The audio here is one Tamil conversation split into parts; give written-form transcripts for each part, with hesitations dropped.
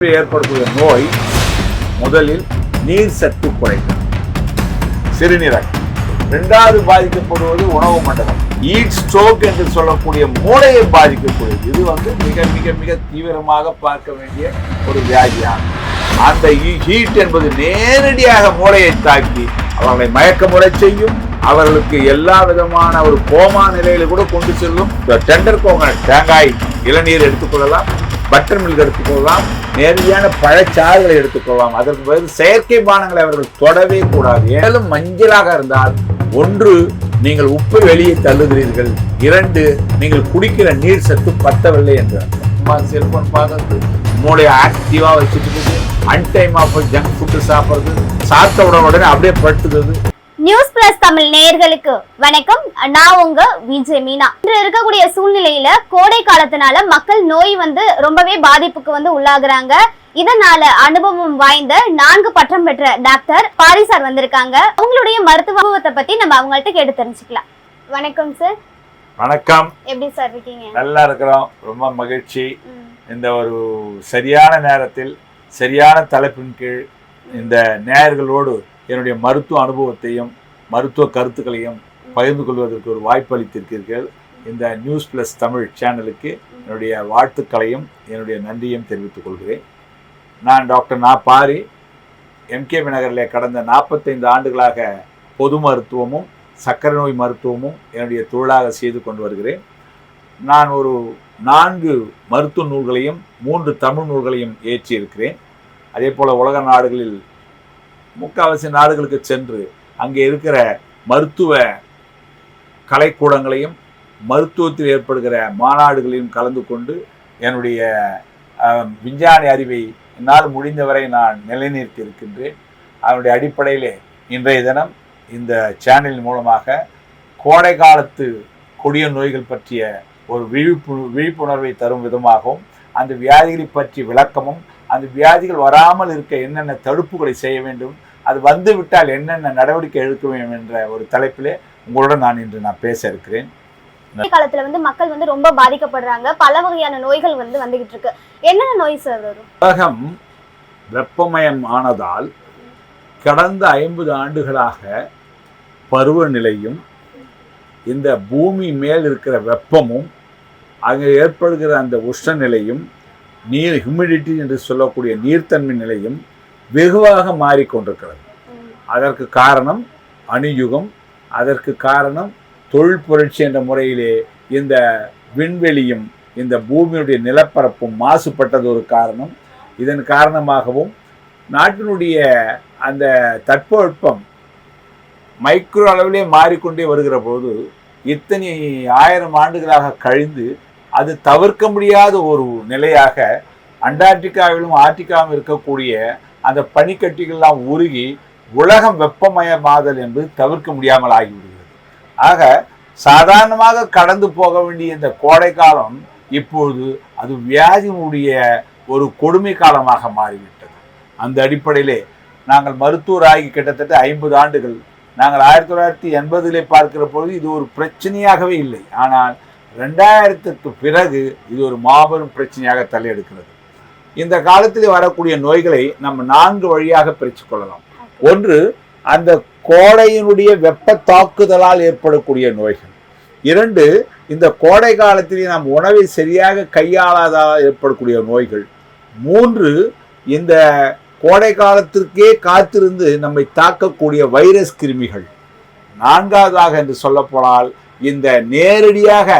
ஏற்படக்கூடிய நோய் முதலில் நீர் சத்து குறைவு, சிறுநீரகம். இரண்டாவது பாதிக்கப்படுவது உணவு மண்டலம், ஈட் ஸ்ட்ரோக் என்று சொல்லக்கூடிய மூளையை பாதிக்கக்கூடியது. இது மிக மிக மிக தீவிரமாக பார்க்க வேண்டிய ஒரு வியாதியாகும். அந்த ஹீட் என்பது நேரடியாக மூளையை தாக்கி அவர்களை மயக்கமுறை செய்யும். அவர்களுக்கு எல்லா விதமான ஒரு கோமா நிலையில கூட கொண்டு செல்லும். டெண்டர் கோகனட், தேங்காய் இளநீர் எடுத்துக்கொள்ளலாம், பட்டர் மில்க் எடுத்துக்கொள்ளலாம், நேரடியான பழச்சாறுகளை எடுத்துக்கொள்ளலாம். அதற்கு பதில் செயற்கை பானங்களை அவர்கள் தொடவே கூடாது. மேலும் மஞ்சளாக இருந்தால், ஒன்று, நீங்கள் உப்பை வெளியே தள்ளுகிறீர்கள், இரண்டு, நீங்கள் குடிக்கிற நீர் சத்து பத்தவில்லை என்று. செல்போன் பார்க்கறது, மூளையை ஆக்டிவா வச்சுட்டு அன்டைமா போய் ஜங்க் ஃபுட்டு சாப்பிட்றது, சாப்பிட்ட உடனே அப்படியே படுத்துக்கிறது. நியூஸ் பிளஸ் தமிழ் நேயர்களுக்கு வணக்கம். நான் உங்க விஜய் மீனா. இன்று இருக்கக்கூடிய சூழ்நிலையில கோடை காலத்தினால மக்கள் நோய் ரொம்பவே பாதிப்புக்கு உள்ளாகுறாங்க. இதனால அனுபவம் வாய்ந்த 4 பட்டம் பெற்ற டாக்டர் பாரி சார் வந்திருக்காங்க. அவங்களுடைய மருத்துவ அனுபவத்தை பத்தி நம்ம அவங்கள்ட்ட கேட்டு தெரிஞ்சுக்கலாம். வணக்கம் சார். வணக்கம். எப்படி சார் இருக்கீங்க? நல்லா இருக்கிறோம், ரொம்ப மகிழ்ச்சி. இந்த ஒரு சரியான நேரத்தில் சரியான தலைப்பின் கீழ் இந்த நேயர்களோடு என்னுடைய மருத்துவ அனுபவத்தையும் மருத்துவ கருத்துக்களையும் பகிர்ந்து கொள்வதற்கு ஒரு வாய்ப்பு அளித்திருக்கிறீர்கள். இந்த நியூஸ் பிளஸ் தமிழ் சேனலுக்கு என்னுடைய வாழ்த்துக்களையும் என்னுடைய நன்றியும் தெரிவித்துக் கொள்கிறேன். நான் டாக்டர் பாரி, எம்கேபி நகரில் கடந்த 45 ஆண்டுகளாக பொது மருத்துவமும் சர்க்கரை நோய் மருத்துவமும் என்னுடைய தொழிலாக செய்து கொண்டு வருகிறேன். நான் ஒரு 4 மருத்துவ நூல்களையும் 3 தமிழ் நூல்களையும் ஏற்றி இருக்கிறேன். அதே போல் உலக நாடுகளில் முக்கால்வாசி நாடுகளுக்கு சென்று அங்கே இருக்கிற மருத்துவ கலைக்கூடங்களையும் மருத்துவத்தில் ஏற்படுகிற மாநாடுகளையும் கலந்து கொண்டு என்னுடைய விஞ்ஞான அறிவை என்னால் முடிந்தவரை நான் நிலைநிறுத்தி இருக்கின்றேன். அதனுடைய அடிப்படையிலே இன்றைய தினம் இந்த சேனலின் மூலமாக கோடை காலத்து கொடிய நோய்கள் பற்றிய ஒரு விழிப்புணர்வை தரும் விதமாகவும், அந்த வியாதிகளை பற்றி விளக்கமும், அந்த வியாதிகள் வராமல் இருக்க என்னென்ன தடுப்புகளை செய்ய வேண்டும், அது வந்து விட்டால் என்னென்ன நடவடிக்கை எடுக்க வேண்டும் என்ற ஒரு தலைப்பிலே உங்களுடன் நான் பேச இருக்கிறேன். காலத்துல மக்கள் ரொம்ப பாதிக்கப்படுறாங்க. பல வகையான நோய்கள் வந்துகிட்டு இருக்கு. என்னென்ன நோய் சார் வரும்? உலகம் வெப்பமயம் ஆனதால் கடந்த 50 ஆண்டுகளாக பருவநிலையும் இந்த பூமி மேல் இருக்கிற வெப்பமும் அங்கே ஏற்படுகிற அந்த உஷ்ணநிலையும் நீர் ஹியூமிடிட்டி என்று சொல்லக்கூடிய நீர்த்தன்மை நிலையும் வெகுவாக மாறிக்கொண்டிருக்கிறது. அதற்கு காரணம் அணுயுகம், அதற்கு காரணம் தொழில் புரட்சி என்ற முறையிலே இந்த விண்வெளியும் இந்த பூமியுடைய நிலப்பரப்பும் மாசுபட்டது ஒரு காரணம். இதன் காரணமாகவும் நாட்டினுடைய அந்த தட்பவெப்பம் மைக்ரோ அளவிலே மாறிக்கொண்டே வருகிற போது இத்தனை 1000 ஆண்டுகளாக கழிந்து அது தவிர்க்க முடியாத ஒரு நிலையாக அண்டார்டிகாவிலும் ஆர்டிகாவிலும் இருக்கக்கூடிய அந்த பனிக்கட்டிகள்லாம் உருகி உலகம் வெப்பமயமாதல் என்பது தவிர்க்க முடியாமல் ஆகிவிடுகிறது. ஆக சாதாரணமாக கடந்து போக வேண்டிய இந்த கோடை காலம் இப்பொழுது அது வியாதியினுடைய ஒரு கொடுமை காலமாக மாறிவிட்டது. அந்த அடிப்படையிலே நாங்கள் மருத்துவராகி கிட்டத்தட்ட 50 ஆண்டுகள். நாங்கள் 1980 பார்க்கிற பொழுது இது ஒரு பிரச்சனையாகவே இல்லை. ஆனால் 2000க்கு பிறகு இது ஒரு மாபெரும் பிரச்சனையாக தலையெடுக்கிறது. இந்த காலத்தில் வரக்கூடிய நோய்களை நம்ம 4 வழியாக பிரித்து கொள்ளலாம். ஒன்று, அந்த கோடையினுடைய வெப்ப தாக்குதலால் ஏற்படக்கூடிய நோய்கள். 2, இந்த கோடை காலத்திலே நாம் உணவை சரியாக கையாளாததால் ஏற்படக்கூடிய நோய்கள். 3, இந்த கோடை காலத்திற்கே காத்திருந்து நம்மை தாக்கக்கூடிய வைரஸ் கிருமிகள். 4வதாக என்று சொல்லப்போனால் இந்த நேரடியாக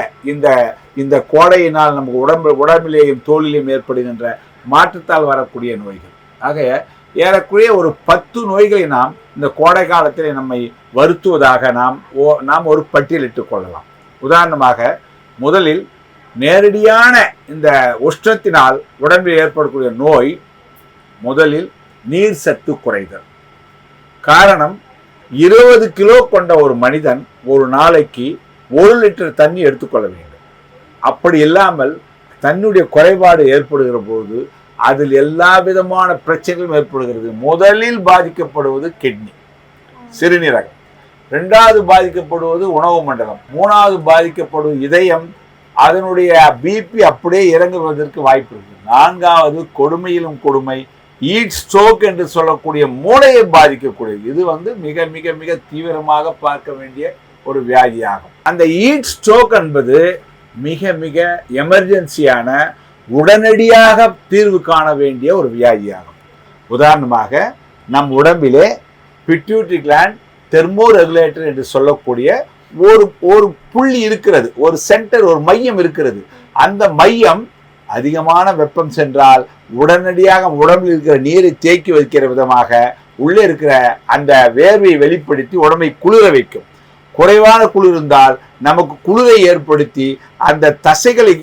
இந்த கோடையினால் நமக்கு உடம்பிலேயும் தோலிலேயும் ஏற்படுகின்ற மாற்றத்தால் வரக்கூடிய நோய்கள். ஆக ஏறக்குறைய ஒரு 10 நோய்களை நாம் இந்த கோடை காலத்திலே நம்மை வருத்துவதாக நாம் ஒரு பட்டியலிட்டுக் கொள்ளலாம். உதாரணமாக, முதலில் நேரடியான இந்த உஷ்ணத்தினால் உடம்பில் ஏற்படக்கூடிய நோய் முதலில் நீர் சத்து குறைதல். காரணம், 20 கிலோ கொண்ட ஒரு மனிதன் ஒரு நாளைக்கு 1 லிட்டர் தண்ணி எடுத்துக்கொள்ள வேண்டும். அப்படி இல்லாமல் தன்னுடைய குறைபாடு ஏற்படுகிற போது அதில் எல்லா விதமான பிரச்சனைகளும் ஏற்படுகிறது. முதலில் பாதிக்கப்படுவது கிட்னி, சிறுநீரகம். 2வது பாதிக்கப்படுவது உணவு மண்டலம். 3வது பாதிக்கப்படுவது இதயம், அதனுடைய பிபி அப்படியே இறங்குவதற்கு வாய்ப்பு இருக்கு. நான்காவது, கொடுமையிலும் கொடுமை, ஈட் ஸ்ட்ரோக் என்று சொல்லக்கூடிய மூளையை பாதிக்கக்கூடியது. இது மிக மிக மிக தீவிரமாக பார்க்க வேண்டிய ஒரு வியாதியாகும். அந்த ஈட் ஸ்ட்ரோக் என்பது மிக மிக எமர்ஜென்சியான, உடனடியாக தீர்வு காண வேண்டிய ஒரு வியாதியாகும். உதாரணமாக, நம் உடம்பிலே பிட்யூட்டரி கிளாண்ட், தெர்மோ ரெகுலேட்டர் என்று சொல்லக்கூடிய ஒரு புள்ளி இருக்கிறது, ஒரு சென்டர், ஒரு மையம் இருக்கிறது. அந்த மையம் அதிகமான வெப்பம் சென்றால் உடனடியாக உடம்பில் இருக்கிற நீரை தேக்கி வைக்கிற விதமாக உள்ளே இருக்கிற அந்த வேர்வையை வெளிப்படுத்தி உடம்பை குளிர வைக்கும். குறைவான குளிர் இருந்தால் நமக்கு குளிரை ஏற்படுத்தி அந்த தசைகளை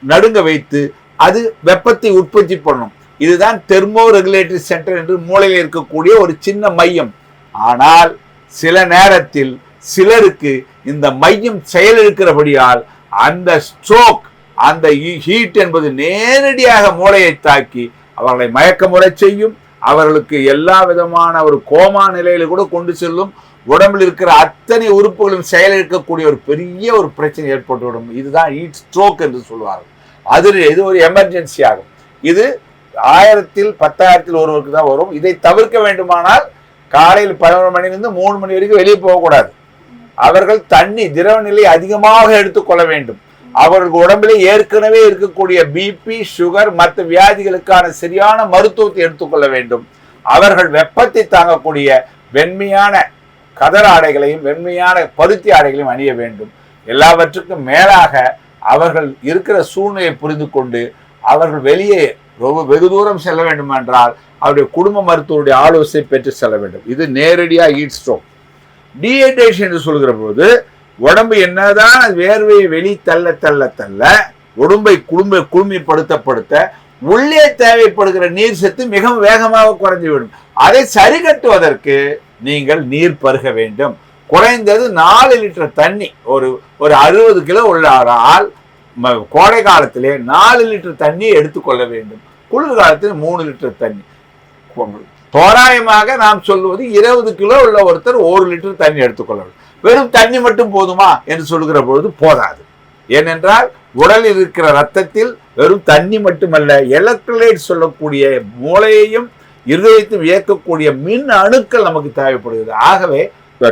நடுங்க வைத்து அது வெப்பத்தை உற்பத்தி பண்ணும். இதுதான் தெர்மோ ரெகுலேட்டரி சென்டர் என்று மூளையில் இருக்கக்கூடிய ஒரு சின்ன மையம். ஆனால் சில நேரத்தில் சிலருக்கு இந்த மையம் செயலிழக்கிறபடியால் அந்த ஸ்ட்ரோக், அந்த ஹீட் என்பது நேரடியாக மூளையை தாக்கி அவர்களை மயக்கமுறை செய்யும். அவர்களுக்கு எல்லா விதமான ஒரு கோமா நிலையில கூட கொண்டு செல்லும். உடம்பில் இருக்கிற அத்தனை உறுப்புகளும் செயலிழக்கக்கூடிய ஒரு பெரிய ஒரு பிரச்சனை ஏற்பட்டுவிடும். இதுதான் ஹீட் ஸ்ட்ரோக் என்று சொல்வார்கள். இது ஒரு எமர்ஜென்சி ஆகும். இது 1000-ல் 10,000-ல் ஒருவருக்கு தான் வரும். இதை தவிர்க்க வேண்டுமானால் காலையில் 11 மணிலிருந்து 3 மணி வரைக்கும் வெளியே போகக்கூடாது. அவர்கள் தண்ணி, திரவ நிலை அதிகமாக எடுத்துக்கொள்ள வேண்டும். அவர்கள் உடம்பிலே ஏற்கனவே இருக்கக்கூடிய பிபி, சுகர், மற்ற வியாதிகளுக்கான சரியான மருத்துவத்தை எடுத்துக்கொள்ள வேண்டும். அவர்கள் வெப்பத்தை தாங்கக்கூடிய வெண்மையான கதர் ஆடைகளையும் வெண்மையான பருத்தி ஆடைகளையும் அணிய வேண்டும். எல்லாவற்றுக்கும் மேலாக அவர்கள் இருக்கிற சூழ்நிலையை புரிந்து கொண்டு அவர்கள் வெளியே வெகு தூரம் செல்ல வேண்டும் என்றால் அவருடைய குடும்ப மருத்துவருடைய ஆலோசனை பெற்று செல்ல வேண்டும். இது நேரடியாக ஹீட் ஸ்ட்ரோக். டீஹைட்ரேஷன் என்று சொல்கிற போது உடம்பு என்னதான் வேர்வையை வெளி தள்ள தள்ள தள்ள உடம்பை குளுமைப்படுத்த உள்ளே தேவைப்படுகிற நீர் சத்து மிக வேகமாக குறைந்துவிடும். அதை சரி கட்டுவதற்கு நீங்கள் நீர் பருக வேண்டும். குறைந்தது 4 லிட்டர் தண்ணி, ஒரு 60 கிலோ உள்ள ஆள் கோடை காலத்திலே 4 லிட்டர் தண்ணி எடுத்துக்கொள்ள வேண்டும். குளிர்காலத்தில் 3 லிட்டர் தண்ணி. தோராயமாக நாம் சொல்லுவது 20 கிலோ உள்ள ஒருத்தர் 1 லிட்டர் தண்ணி எடுத்துக்கொள்ள வேண்டும். வெறும் தண்ணி மட்டும் போதுமா என்று சொல்லுகிற பொழுது போதாது. ஏனென்றால் உடலில் இருக்கிற ரத்தத்தில் வெறும் தண்ணி மட்டுமல்ல, எலக்ட்ரோலைட் சொல்லக்கூடிய மூளையையும் இருதயத்தையும் இயக்கக்கூடிய மின் அணுக்கள் நமக்கு தேவைப்படுகிறது. ஆகவே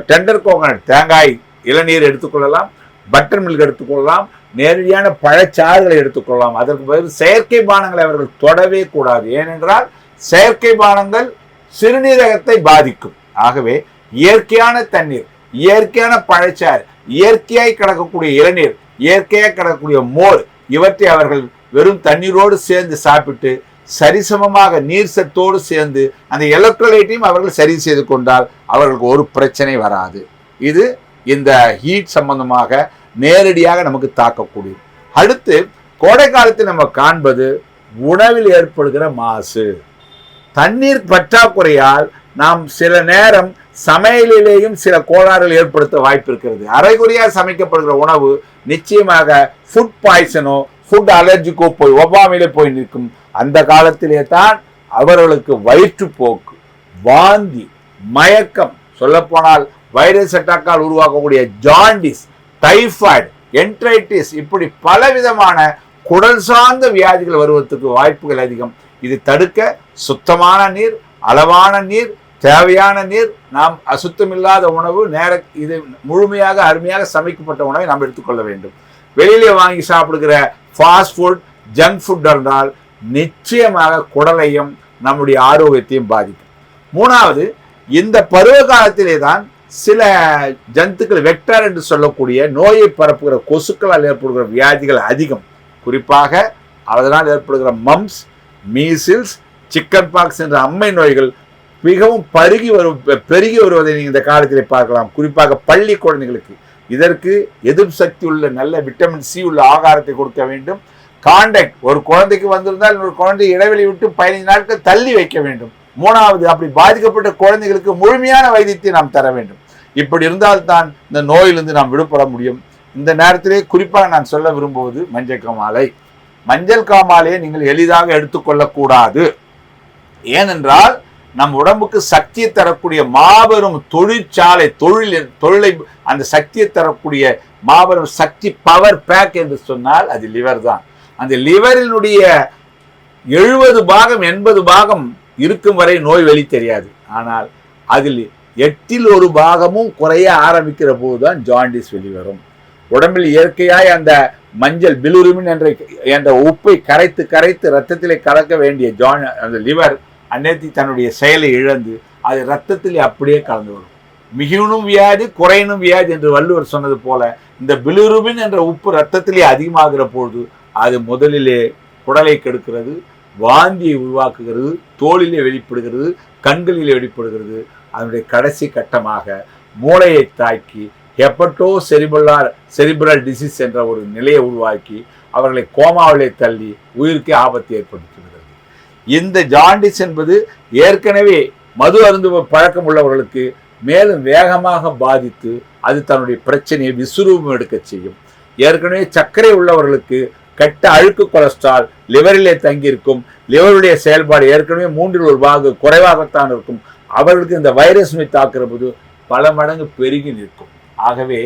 டெண்டர் கோகனட், தேங்காய் இளநீர் எடுத்துக்கொள்ளலாம், பட்டர் மில்க் எடுத்துக்கொள்ளலாம், நேரடியான பழச்சாறுகளை எடுத்துக்கொள்ளலாம். அதற்கு பதில் செயற்கை பானங்களை அவர்கள் தொடவே கூடாது. ஏனென்றால் செயற்கை பானங்கள் சிறுநீரகத்தை பாதிக்கும். ஆகவே இயற்கையான தண்ணீர், இயற்கையான பழச்சாறு, இயற்கையாய் கிடக்கக்கூடிய இளநீர், இயற்கையாக கிடக்கக்கூடிய மோர், இவற்றை அவர்கள் வெறும் தண்ணீரோடு சேர்ந்து சாப்பிட்டு சரிசமமாக நீர் சத்தோடு சேர்ந்து அந்த எலக்ட்ரோலைட்டையும் அவர்கள் சரி செய்து கொண்டால் அவர்களுக்கு ஒரு பிரச்சனை வராது. இது இந்த ஹீட் சம்பந்தமாக நேரடியாக நமக்கு தாக்கக்கூடியது. அடுத்து, கோடை காலத்தில் நம்ம காண்பது உணவில் ஏற்படுகிற மாசு. தண்ணீர் பற்றாக்குறையால் நாம் சில நேரம் சமையலிலேயும் சில கோளாறுகள் ஏற்படுத்த வாய்ப்பு இருக்கிறது. அரைகுறையாக சமைக்கப்படுகிற உணவு நிச்சயமாக ஃபுட் பாய்சனோ ஃபுட் அலர்ஜிக்கோ போய் ஒவ்வாமையிலே போய் நிற்கும். அந்த காலத்திலே தான் அவர்களுக்கு வயிற்றுப்போக்கு, வாந்தி, மயக்கம், சொல்லப்போனால் வைரஸ் அட்டாக்கால் உருவாக்கக்கூடிய ஜாண்டிஸ், டைஃபாய்டு, என்ட்ரைட்டிஸ், இப்படி பலவிதமான குடல் சார்ந்த வியாதிகள் வருவதற்கு வாய்ப்புகள் அதிகம். இது தடுக்க சுத்தமான நீர், அளவான நீர், தேவையான நீர், நாம் அசுத்தமில்லாத உணவு, இது முழுமையாக அருமையாக சமைக்கப்பட்ட உணவை நாம் எடுத்துக்கொள்ள வேண்டும். வெளியிலே வாங்கி சாப்பிடுகிற ஃபாஸ்ட் ஃபுட், ஜங்க் ஃபுட் என்றால் நிச்சயமாக குடலையும் நம்முடைய ஆரோக்கியத்தையும் பாதிக்கும். மூணாவது, இந்த பருவ காலத்திலே தான் சில ஜந்துக்கள், வெக்டர் என்று சொல்லக்கூடிய நோயை பரப்புகிற கொசுக்களால் ஏற்படுகிற வியாதிகள் அதிகம். குறிப்பாக அதனால் ஏற்படுகிற மம்ஸ், மீசில்ஸ், சிக்கன் பாக்ஸ் என்ற அம்மை நோய்கள் மிகவும் பெருகி வருவதை நீங்கள் இந்த காலத்தில் பார்க்கலாம். குறிப்பாக பள்ளி குழந்தைகளுக்கு இதற்கு எதிர்ப்பு சக்தி உள்ள நல்ல விட்டமின் சி உள்ள ஆகாரத்தை கொடுக்க வேண்டும். கான்டாக்ட், ஒரு குழந்தைக்கு வந்திருந்தால் ஒரு குழந்தை இடைவெளி விட்டு 15 நாட்கள் தள்ளி வைக்க வேண்டும். மூணாவது, அப்படி பாதிக்கப்பட்ட குழந்தைகளுக்கு முழுமையான வைத்தியத்தை நாம் தர வேண்டும். இப்படி இருந்தால்தான் இந்த நோயிலிருந்து நாம் விடுபட முடியும். இந்த நேரத்திலே குறிப்பாக நான் சொல்ல விரும்புவது மஞ்சள் காமாலை. மஞ்சள் காமாலையை நீங்கள் எளிதாக எடுத்துக்கொள்ளக்கூடாது. ஏனென்றால் நம் உடம்புக்கு சக்தியை தரக்கூடிய மாபெரும் தொழிற்சாலை, தொழிலை அந்த சக்தியை தரக்கூடிய மாபெரும் சக்தி பவர் பேக் என்று சொன்னால் அது லிவர் தான். அந்த லிவரினுடைய 70 பாகம் 80 பாகம் இருக்கும் வரை நோய் வெளி தெரியாது. ஆனால் அதில் 8ல் 1 பாகமும் குறைய ஆரம்பிக்கிற போதுதான் ஜாண்டிஸ் வெளிவரும். உடம்பில் இயற்கையாய் அந்த மஞ்சள் பிலுருமின் என்ற உப்பை கரைத்து ரத்தத்திலே கலக்க வேண்டிய அந்த லிவர் அந்நேரத்தை தன்னுடைய செயலை இழந்து அது ரத்தத்திலே அப்படியே கலந்து வரும். மிகுனும் வியாதி குறையணும் வியாதி என்று வள்ளுவர் சொன்னது போல இந்த பிலுருமின் என்ற உப்பு ரத்தத்திலே அதிகமாகிற பொழுது அது முதலிலே குடலை கெடுக்கிறது, வாந்தியை உருவாக்குகிறது, தோலிலே வெளிப்படுகிறது, கண்களிலே வெளிப்படுகிறது. அதனுடைய கடைசி கட்டமாக மூளையை தாக்கி ஹெப்பட்டோ செரிபரல் டிசீஸ் என்ற ஒரு நிலையை உருவாக்கி அவர்களை கோமாவிலே தள்ளி உயிருக்கு ஆபத்தை ஏற்படுத்துகிறது. இந்த ஜாண்டிஸ் என்பது ஏற்கனவே மது அருந்து பழக்கம் உள்ளவர்களுக்கு மேலும் வேகமாக பாதித்து அது தன்னுடைய பிரச்சனையை விசுரூபம் எடுக்க செய்யும். ஏற்கனவே சர்க்கரை உள்ளவர்களுக்கு கெட்ட அழுக்கு கொலஸ்ட்ரால் லிவரிலே தங்கியிருக்கும். லிவருடைய செயல்பாடு ஏற்கனவே 3ல் 1 பாகம் குறைவாகத்தான் இருக்கும். அவர்களுக்கு இந்த வைரஸ் நோய் தாக்குற போது பல மடங்கு பெருகி நிற்கும். ஆகவே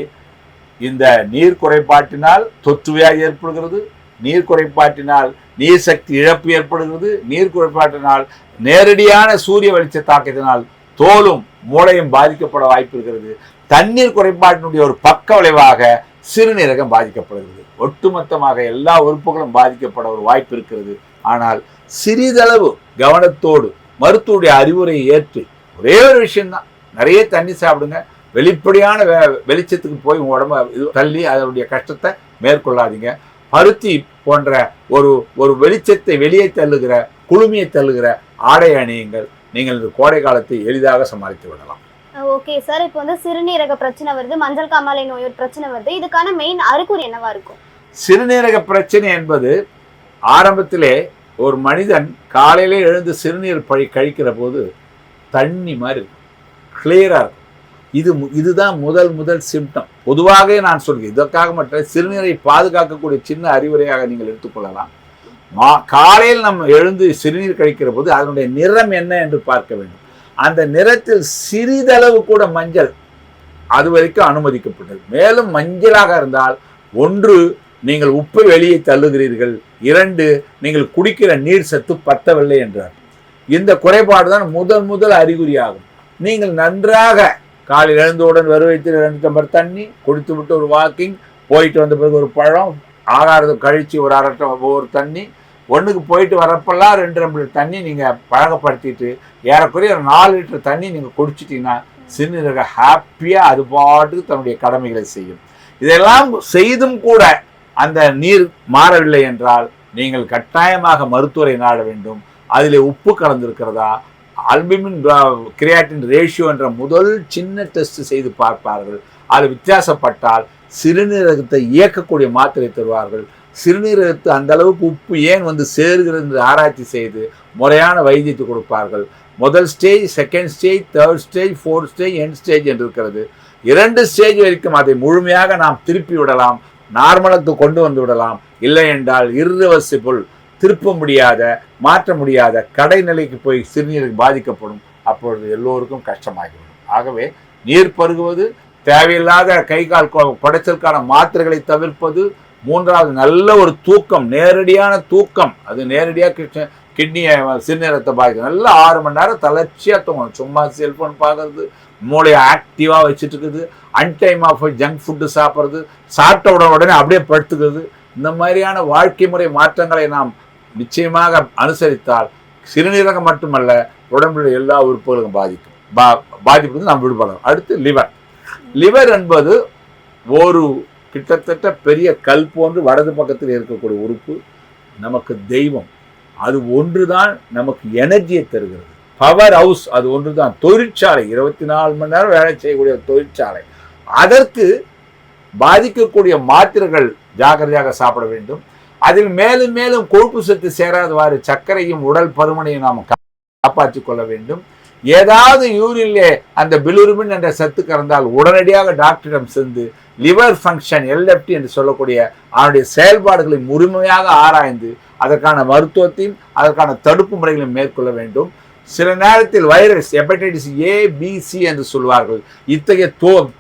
இந்த நீர் குறைபாட்டினால் தொற்று வியாதி ஏற்படுகிறது, நீர் குறைபாட்டினால் நீர் சக்தி இழப்பு ஏற்படுகிறது, நீர் குறைபாட்டினால் நேரடியான சூரிய வெளிச்ச தாக்கத்தினால் தோலும் மூளையும் பாதிக்கப்பட வாய்ப்பு இருக்கிறது. தண்ணீர் குறைபாட்டினுடைய ஒரு பக்க விளைவாக சிறுநீரகம் பாதிக்கப்படுகிறது. ஒட்டுமொத்தமாக எல்லா உறுப்புகளும் பாதிக்கப்பட ஒரு வாய்ப்பு இருக்கிறது. ஆனால் சிறிதளவு கவனத்தோடு மருத்துவருடைய அறிவுரையை ஏற்று ஒரே ஒரு விஷயம்தான், நிறைய தண்ணி சாப்பிடுங்க. வெளிப்படையான வெளிச்சத்துக்கு போய் உங்க உடம்பு தள்ளி அதனுடைய கஷ்டத்தை மேற்கொள்ளாதீங்க. பருத்தி போன்ற ஒரு வெளிச்சத்தை வெளியே தள்ளுகிற குளுமையை தள்ளுகிற ஆடை அணியுங்கள். நீங்கள் இந்த கோடை காலத்தை எளிதாக சமாளித்து விடலாம். ஓகே சார், இப்போ வந்து சிறுநீரக பிரச்சனை வருது, மஞ்சள் காமாலை நோய் பிரச்சனை வருது, இதுக்கான மெயின் அறிகுறி என்னவா இருக்கும்? சிறுநீரக பிரச்சனை என்பது ஆரம்பத்திலே ஒரு மனிதன் காலையிலே எழுந்து சிறுநீர் கழிக்கிற போது தண்ணி மாதிரி இருக்கும், கிளியரா இருக்கும். இதுதான் முதல் சிம்டம். பொதுவாக நான் சொல்கிறேன், இதற்காக மட்டும் சிறுநீரை பாதுகாக்கக்கூடிய சின்ன அறிவுரையாக நீங்கள் எடுத்துக்கொள்ளலாம். காலையில் நம்ம எழுந்து சிறுநீர் கழிக்கிற போது அதனுடைய நிறம் என்ன என்று பார்க்க வேண்டும். அந்த நிறத்தில் சிறிதளவு கூட மஞ்சள் அது வரைக்கும் அனுமதிக்கப்பட்டது. மேலும் மஞ்சளாக இருந்தால் 1 நீங்கள் உப்பை வெளியே தள்ளுகிறீர்கள், 2 நீங்கள் குடிக்கிற நீர் சத்து பத்தவில்லை என்றார். இந்த குறைபாடு தான் முதல் அறிகுறியாகும். நீங்கள் நன்றாக காலையில் எழுந்தவுடன் வெறுவைத்தில் 2 டம்ளர் தண்ணி குடித்து விட்டு ஒரு வாக்கிங் போயிட்டு வந்த பிறகு ஒரு பழம், ஆகாரத்தை கழித்து ஒரு அரை ஒரு தண்ணி, 1க்கு போயிட்டு வரப்பெல்லாம் 2 டம்ளர் தண்ணி நீங்கள் பழக்கப்படுத்திட்டு ஏறக்குறைய 4 லிட்டர் தண்ணி நீங்கள் குடிச்சிட்டிங்கன்னா சிறுநீரக ஹாப்பியாக அது பாட்டுக்கு தன்னுடைய கடமைகளை செய்யும். இதெல்லாம் செய்தும் கூட அந்த நீர் மாறவில்லை என்றால் நீங்கள் கட்டாயமாக மருத்துவரை நாட வேண்டும். அதில் உப்பு கலந்திருக்கிறதா, அல்புமின் கிரியாட்டின் ரேஷியோ என்ற முதல் சின்ன டெஸ்ட் செய்து பார்ப்பார்கள். அது வித்தியாசப்பட்டால் சிறுநீரகத்தை இயக்கக்கூடிய மாத்திரை தருவார்கள். சிறுநீரகத்து அந்த அளவுக்கு உப்பு ஏன் வந்து சேருகிறது என்று ஆராய்ச்சி செய்து முறையான வைத்தியத்தை கொடுப்பார்கள். முதல் stage, second stage, 3rd stage, 4th stage, end stage என்று இருக்கிறது. 2 ஸ்டேஜ் வரைக்கும் அதை முழுமையாக நாம் திருப்பி விடலாம், நார்மலுக்கு கொண்டு வந்து விடலாம். இல்லை என்றால் இர்ரிவர்சிபிள், திருப்ப முடியாத, மாற்ற முடியாத கடைநிலைக்கு போய் சிறுநீருக்கு பாதிக்கப்படும். அப்பொழுது எல்லோருக்கும் கஷ்டமாகிவிடும். ஆகவே நீர் பருகுவது, தேவையில்லாத கை கால் குடைச்சலுக்கான மாத்திரைகளை தவிர்ப்பது, 3வது நல்ல ஒரு தூக்கம், நேரடியான தூக்கம், அது நேரடியாக கிட்னியை சிறுநீரகத்தை பாதிக்கும். நல்லா 6 மணி நேரம் தளர்ச்சியாக தூங்கணும். சும்மா செல்ஃபோன் பார்க்கறது, மூளையை ஆக்டிவாக வச்சுட்டு இருக்குது, அன்டைம் ஆஃப் ஜங்க் ஃபுட்டு சாப்பிட்றது, சாப்பிட்ட உடனே அப்படியே படுத்துக்கிறது, இந்த மாதிரியான வாழ்க்கை முறை மாற்றங்களை நாம் நிச்சயமாக அனுசரித்தால் சிறுநீரகம் மட்டுமல்ல உடம்புல எல்லா உறுப்புகளும் பாதிப்பு நாம் விடுபடலாம். அடுத்து லிவர் என்பது ஒரு கிட்டத்தட்ட பெரிய கல் போன்று வலது பக்கத்தில் இருக்கக்கூடிய உறுப்பு. நமக்கு தெய்வம் அது ஒன்றுதான், நமக்கு எனர்ஜியை தருகிறது. பவர் ஹவுஸ் அது ஒன்றுதான். தொழிற்சாலை, 24 மணி நேரம் வேலை செய்யக்கூடிய தொழிற்சாலை. அதற்கு பாதிக்கக்கூடிய மாத்திரைகள் ஜாக்கிரதையாக சாப்பிட வேண்டும். அதில் மேலும் மேலும் கொழுப்பு சத்து சேராதவாறு சர்க்கரையும் உடல் பருமனையும் நாம் காப்பாற்றிக் கொள்ள வேண்டும். ஏதாவது யூரின்லே அந்த பிலுருமின் என்ற சத்து கறந்தால் உடனடியாக டாக்டரிடம் சென்று லிவர் ஃபங்க்ஷன் LFT என்று சொல்லக்கூடிய அவனுடைய செயல்பாடுகளை முழுமையாக ஆராய்ந்து அதற்கான மருத்துவத்தையும் அதற்கான தடுப்பு முறைகளையும் மேற்கொள்ள வேண்டும். சில நேரத்தில் virus hepatitis A B C என்று சொல்வார்கள். இத்தகைய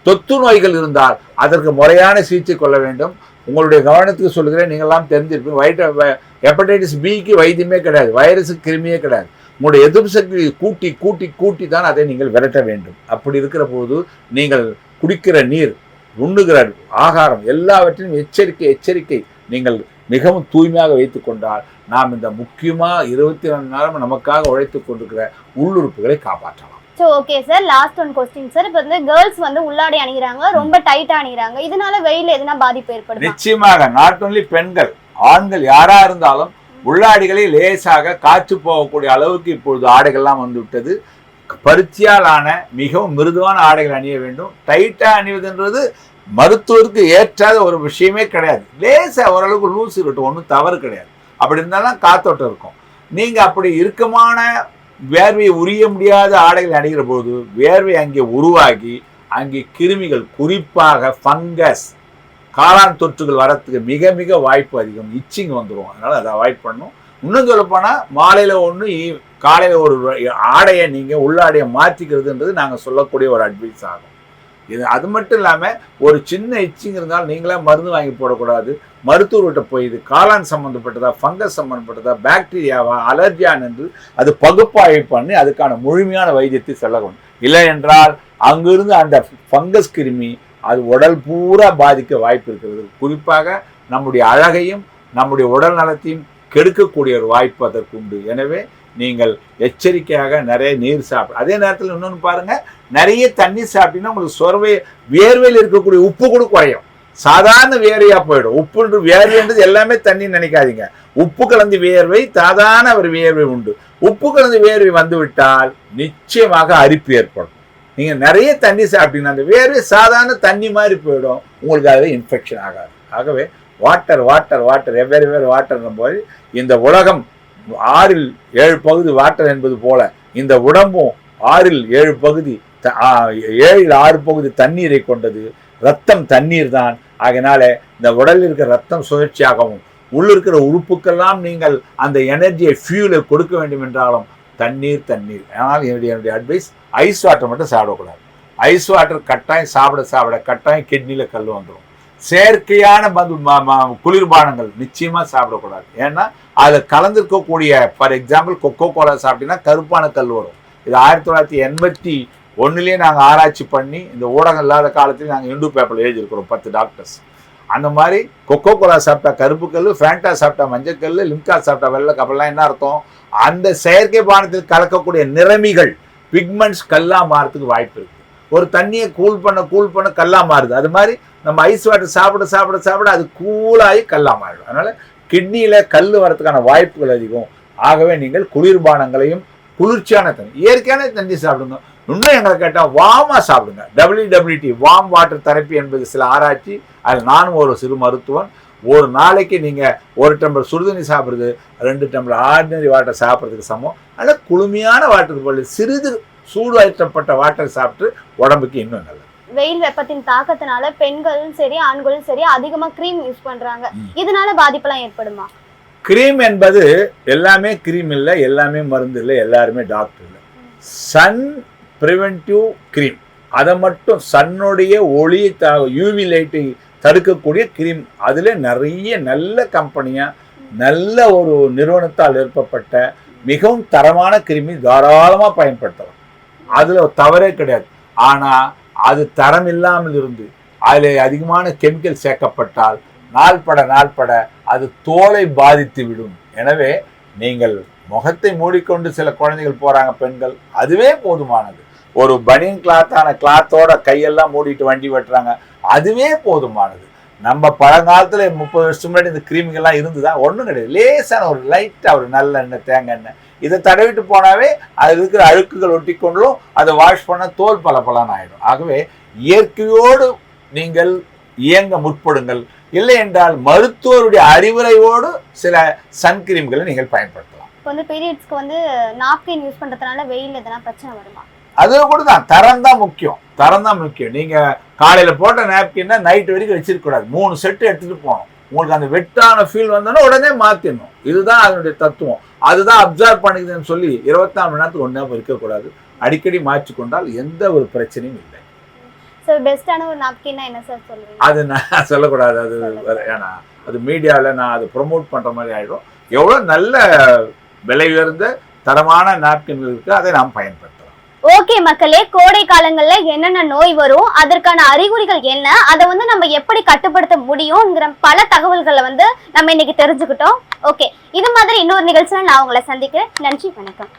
தொத்து நோய்கள் இருந்தால் அதற்கு முறையான சிகிச்சை கொள்ள வேண்டும். உங்களுடைய கவனத்துக்கு சொல்லுகிறேன், நீங்கள்லாம் தெரிஞ்சிருப்பீங்க, ஹெப்படைட்டிஸ் பிக்கு வைத்தியமே கிடையாது, வைரஸுக்கு கிருமியே கிடையாது. உங்களுடைய எதிர்ப்பு சக்தி கூட்டி கூட்டி கூட்டி தான் அதை நீங்கள் விரட்ட வேண்டும். அப்படி இருக்கிற போது நீங்கள் குடிக்கிற நீர், உண்ணுகிற ஆகாரம் எல்லாவற்றையும் எச்சரிக்கை நீங்கள் மிகவும் தூய்மையாக வைத்து கொண்டால் நாம் இந்த முக்கியமாக 24 மணி நேரம் நமக்காக உழைத்து கொண்டிருக்கிற உள்ளுறுப்புகளை காப்பாற்றலாம். Okay sir, last one question sir. இப்போ வந்து கேர்ள்ஸ் வந்து உள்ளாடை அணிகிறாங்க, ரொம்ப டைட்டா அணிகிறாங்க, இதனால வெயில எதுனா பாதிப்பு ஏற்படும்? நிச்சயமாக. நாட் ஒன்லி பெண்கள், ஆண்கள் யாரா இருந்தாலும் உள்ளாடைகளை லேசாக காற்று போகக்கூடிய அளவுக்கு இப்பொழுது ஆடைகள்லாம் வந்து விட்டது. பருத்தியாலான மிகவும் மிருதுவான ஆடைகள் அணிய வேண்டும். டைட்டா அணிவதுன்றது மருத்துவருக்கு ஏற்றாத ஒரு விஷயமே கிடையாது. லேசா ஓரளவுக்கு லூஸ் இருக்கட்டும், ஒன்றும் தவறு கிடையாது. அப்படி இருந்தாலும் காத்தோட்டம் இருக்கும். நீங்கள் அப்படி இறுக்கமான வேர்வையை உரிய முடியாத ஆடைகள் அணிகிற போது வேர்வை அங்கே உருவாகி அங்கே கிருமிகள், குறிப்பாக ஃபங்கஸ், காளான் தொற்றுகள் வரத்துக்கு மிக மிக வாய்ப்பு அதிகம். இச்சிங் வந்துடும். அதனால் அதை அவாய்ட் பண்ணணும். இன்னும் சொல்லப்போனால் மாலையில் ஒன்று, காலையில் ஒரு ஆடையை நீங்கள் உள்ளாடையை மாற்றிக்கிறதுன்றது நாங்கள் சொல்லக்கூடிய ஒரு அட்வைஸ் ஆகும். இது அது மட்டும் இல்லாமல் ஒரு சின்ன இச்சிங் இருந்தாலும் நீங்களே மருந்து வாங்கி போடக்கூடாது. மருத்துவர்கிட்ட போய் இது காளான் சம்மந்தப்பட்டதா, ஃபங்கஸ் சம்மந்தப்பட்டதா, பாக்டீரியாவா, அலர்ஜியான் என்று அது பகுப்பாய்வு பண்ணி அதுக்கான முழுமையான வைத்தியத்தை செல்லணும். இல்லை என்றால் அங்கிருந்து அந்த ஃபங்கஸ் கிருமி அது உடல் பூரா பாதிக்க வாய்ப்பு இருக்கிறது. குறிப்பாக நம்முடைய அழகையும் நம்முடைய உடல் நலத்தையும் கெடுக்கக்கூடிய ஒரு வாய்ப்பு அதற்கு உண்டு. எனவே நீங்கள் எச்சரிக்கையாக நிறைய நீர் சாப்பிடும். அதே நேரத்தில் இன்னொன்று பாருங்கள், நிறைய தண்ணி சாப்பிட்டீங்கன்னா உங்களுக்கு வேர்வையில் இருக்கக்கூடிய உப்பு கூட குறையும். சாதாரண வேர்வையாக போயிடும். உப்புன்று வேர்வைன்றது எல்லாமே தண்ணி நினைக்காதீங்க. உப்பு கலந்து வேர்வை, சாதாரண ஒரு வேர்வை உண்டு. உப்பு கலந்து வேர்வை வந்து விட்டால் நிச்சயமாக அரிப்பு ஏற்படும். நீங்கள் நிறைய தண்ணி சாப்பிட்டீங்கன்னா அந்த வேர்வை சாதாரண தண்ணி மாதிரி போயிடும். உங்களுக்கு அது இன்ஃபெக்ஷன் ஆகாது. ஆகவே வாட்டர் வாட்டர் வாட்டர் எவ்வளவு வாட்டர் போது இந்த உலகம் 6 7 பகுதி வாட்டர் என்பது போல இந்த உடம்பும் 6 7 பகுதி 7 6 பகுதி தண்ணீரை கொண்டது. ரத்தம் தண்ணீர் தான். ஆகையினால இந்த உடலில் இருக்கிற ரத்தம் சுழற்சியாகவும் உள்ளிருக்கிற உறுப்புக்கெல்லாம் நீங்கள் அந்த எனர்ஜியை ஃபியூலை கொடுக்க வேண்டும் என்றாலும் தண்ணீர். ஆனால் என்னுடைய அட்வைஸ், ஐஸ் வாட்டர் மட்டும் சாப்பிடக்கூடாது. ஐஸ் வாட்டர் கட்டாயம் சாப்பிட கட்டாயம் கிட்னியில் கல் வந்துடும். செயற்கையான குளிர்பானங்கள் நிச்சயமாக சாப்பிடக்கூடாது. ஏன்னா அதில் கலந்துருக்கக்கூடிய, ஃபார் எக்ஸாம்பிள் கொக்கோ கோலா சாப்பிட்டீங்கன்னா கருப்பான கல் வரும். இது 1981 நாங்கள் ஆராய்ச்சி பண்ணி இந்த ஊடகம் இல்லாத காலத்தில் நாங்கள் இந்து பேப்பரில் எழுதியிருக்கிறோம் 10 டாக்டர்ஸ். அந்த மாதிரி கொக்கோ கோலா சாப்பிட்டா கருப்பு கல், ஃபேண்டா சாப்பிட்டா மஞ்சள், லிம்கா சாப்பிட்டா வெள்ளை கப்பல்லாம் என்ன அர்த்தம்? அந்த செயற்கை பானத்தில் கலக்கக்கூடிய நிறமிகள், பிக்மெண்ட்ஸ் கல்லா மாறதுக்கு வாய்ப்பு இருக்குது. ஒரு தண்ணியை கூல் பண்ண கல்லா மாறுது. அது மாதிரி நம்ம ஐஸ் வாட்டர் சாப்பிட அது கூலாகி கல்லா மாறிடும். அதனால கிட்னியில் கல் வரதுக்கான வாய்ப்புகள் அதிகம். ஆகவே நீங்கள் குளிர்பானங்களையும் குளிர்ச்சியான தண்ணி, இயற்கையான தண்ணி சாப்பிடுங்க. இன்னும் எங்களை கேட்டால் வார்மாக சாப்பிடுங்க. WWT வார்ம் வாட்டர் தெரப்பி என்பது சில ஆராய்ச்சி. அதில் நானும் ஒரு சிறு மருத்துவன். ஒரு நாளைக்கு நீங்கள் 1 டம்ளர் சுடுதண்ணி சாப்பிட்றது 2 டம்ளர் ஆர்டினரி வாட்டர் சாப்பிட்றதுக்கு சமம். அதனால் குளுமையான வாட்டர் போல சிறிது சூடு ஏற்றப்பட்ட வாட்டர் சாப்பிட்டு உடம்புக்கு இன்னும் நல்லது. வெயில் வெப்பத்தின் தாக்கத்தினால பெண்களும் சரி ஆண்களும் சரி அதிகமா கிரீம் யூஸ் பண்றாங்க. இதனால பாதிப்பெல்லாம் ஏற்படுமா? கிரீம் என்பது எல்லாமே கிரீம் இல்லை, எல்லாமே மருந்து இல்லை, எல்லாருமே டாக்டர் இல்லை. சன் ப்ரிவென்டிவ் கிரீம், அதை மட்டும் சன்னுடைய ஒளி யூவி லைட்டை தடுக்கக்கூடிய கிரீம். அதில் நிறைய நல்ல கம்பெனியாக நல்ல ஒரு நிறுவனத்தால் ஏற்பட்ட மிகவும் தரமான கிருமி தாராளமாக பயன்படுத்தலாம். அதில் தவறே கிடையாது. ஆனால் அது தரம் இல்லாமல் இருந்து அதில் அதிகமான கெமிக்கல் சேர்க்கப்பட்டால் நாள்பட அது தோலை பாதித்து விடும். எனவே நீங்கள் முகத்தை மூடிக்கொண்டு சில குழந்தைகள் போகிறாங்க பெண்கள், அதுவே போதுமானது. ஒரு பனியன் கிளாத்தோட கையெல்லாம் மூடிட்டு வண்டி வெட்டுறாங்க, அதுவே போதுமானது. நம்ம பழங்காலத்தில் 30 வருஷம் முன்னாடி இந்த கிரீம்கள்லாம் இருந்துதா? ஒன்றும் கிடையாது. லேசான ஒரு லைட்டாக ஒரு நல்ல எண்ணெய், தேங்காய் எண்ணெய் இதை தடவிட்டு போனாவே அதில் இருக்கிற அழுக்குகள் ஒட்டி கொண்டும் அதை வாஷ் பண்ண தோல் பலன்னு ஆகிடும். ஆகவே இயற்கையோடு நீங்கள் இயங்க முற்படுங்கள். இல்லை என்றால் மருத்துவருடைய அறிவுரையோடு சில சன்கிரீம்களை நீங்கள் பயன்படுத்தலாம். இப்போ வந்து பீரியட்ஸ்க்கு வந்து நாப்கின் யூஸ் பண்ணுறதுனால வெயில் எதனா பிரச்சனை வருமா? அது கூட தான், தரம் தான் முக்கியம். நீங்கள் காலையில் போட்ட நாப்கின்னா நைட் வரைக்கும் வச்சிருக்கக்கூடாது. 3 செட்டு எடுத்துகிட்டு போகணும். உங்களுக்கு அந்த வெட்டான ஃபீல் வந்தோன்னா உடனே மாற்றிடணும். இதுதான் அதனுடைய தத்துவம். அதுதான் அப்சர்வ் பண்ணிக்குதுன்னு சொல்லி 24 மணி நேரத்துக்கு ஒன்றா இருக்கக்கூடாது. அடிக்கடி மாற்றிக்கொண்டால் எந்த ஒரு பிரச்சனையும் இல்லை. சார் பெஸ்டான ஒரு நாப்கின்னா என்ன சார் சொல்லுவீங்க? அது நான் சொல்லக்கூடாது. அது ஏன்னா அது மீடியாவில் நான் அது ப்ரொமோட் பண்ணுற மாதிரி ஆகிடும். எவ்வளோ நல்ல விலை உயர்ந்த தரமான நாப்கின்கள் இருக்குது, அதை நாம் பயன்படுத்தலாம். ஓகே மக்களே, கோடை காலங்கள்ல என்னென்ன நோய் வரும், அதற்கான அறிகுறிகள் என்ன, அதை வந்து நம்ம எப்படி கட்டுப்படுத்த முடியும்ங்கிற பல தகவல்களை வந்து நம்ம இன்னைக்கு தெரிஞ்சுக்கிட்டோம். ஓகே, இது மாதிரி இன்னொரு நிகழ்ச்சியில நான் உங்களை சந்திக்கிறேன். நன்றி, வணக்கம்.